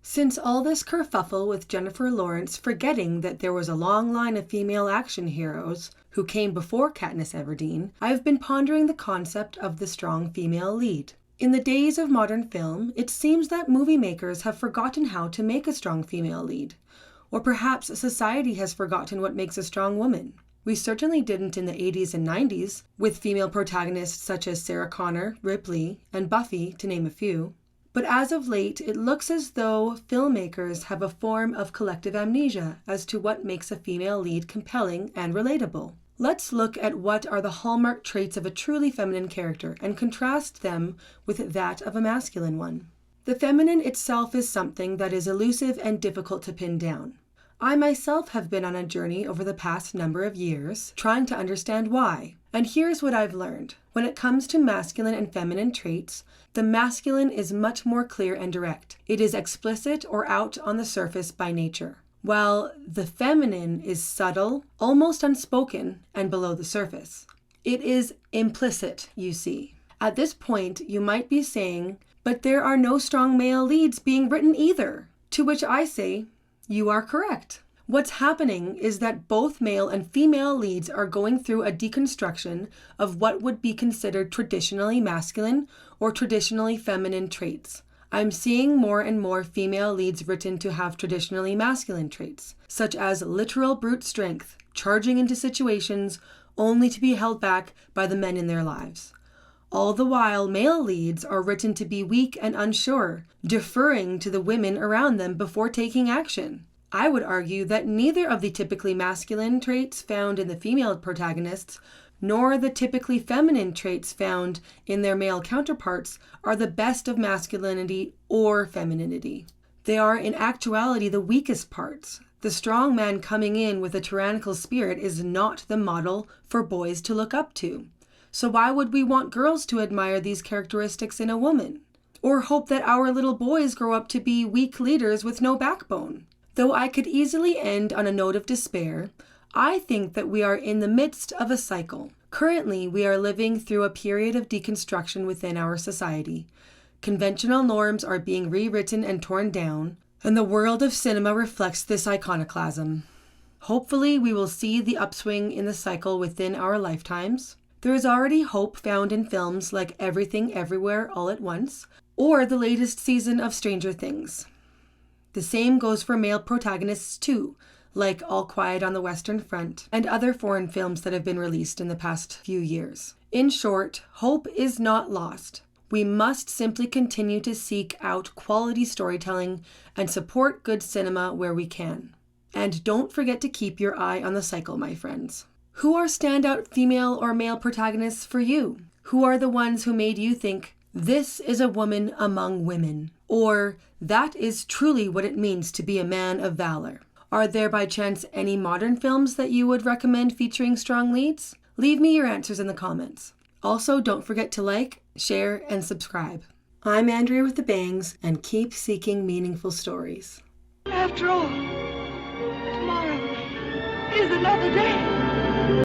Since all this kerfuffle with Jennifer Lawrence forgetting that there was a long line of female action heroes who came before Katniss Everdeen, I've been pondering the concept of the strong female lead. In the days of modern film, it seems that movie makers have forgotten how to make a strong female lead. Or perhaps society has forgotten what makes a strong woman. We certainly didn't in the 80s and 90s, with female protagonists such as Sarah Connor, Ripley, and Buffy, to name a few. But as of late, it looks as though filmmakers have a form of collective amnesia as to what makes a female lead compelling and relatable. Let's look at what are the hallmark traits of a truly feminine character and contrast them with that of a masculine one. The feminine itself is something that is elusive and difficult to pin down. I myself have been on a journey over the past number of years, trying to understand why. And here's what I've learned. When it comes to masculine and feminine traits, the masculine is much more clear and direct. It is explicit or out on the surface by nature, while the feminine is subtle, almost unspoken, and below the surface. It is implicit, you see. At this point, you might be saying, but there are no strong male leads being written either. To which I say, you are correct. What's happening is that both male and female leads are going through a deconstruction of what would be considered traditionally masculine or traditionally feminine traits. I'm seeing more and more female leads written to have traditionally masculine traits, such as literal brute strength, charging into situations only to be held back by the men in their lives. All the while, male leads are written to be weak and unsure, deferring to the women around them before taking action. I would argue that neither of the typically masculine traits found in the female protagonists, nor the typically feminine traits found in their male counterparts are the best of masculinity or femininity. They are in actuality the weakest parts. The strong man coming in with a tyrannical spirit is not the model for boys to look up to. So why would we want girls to admire these characteristics in a woman? Or hope that our little boys grow up to be weak leaders with no backbone? Though I could easily end on a note of despair, I think that we are in the midst of a cycle. Currently, we are living through a period of deconstruction within our society. Conventional norms are being rewritten and torn down, and the world of cinema reflects this iconoclasm. Hopefully, we will see the upswing in the cycle within our lifetimes. There is already hope found in films like Everything Everywhere All at Once, or the latest season of Stranger Things. The same goes for male protagonists too, like All Quiet on the Western Front and other foreign films that have been released in the past few years. In short, hope is not lost. We must simply continue to seek out quality storytelling and support good cinema where we can. And don't forget to keep your eye on the cycle, my friends. Who are standout female or male protagonists for you? Who are the ones who made you think, this is a woman among women? Or, that is truly what it means to be a man of valor? Are there by chance any modern films that you would recommend featuring strong leads? Leave me your answers in the comments. Also, don't forget to like, share, and subscribe. I'm Andrea with the Bangs, and keep seeking meaningful stories. After all, tomorrow is another day.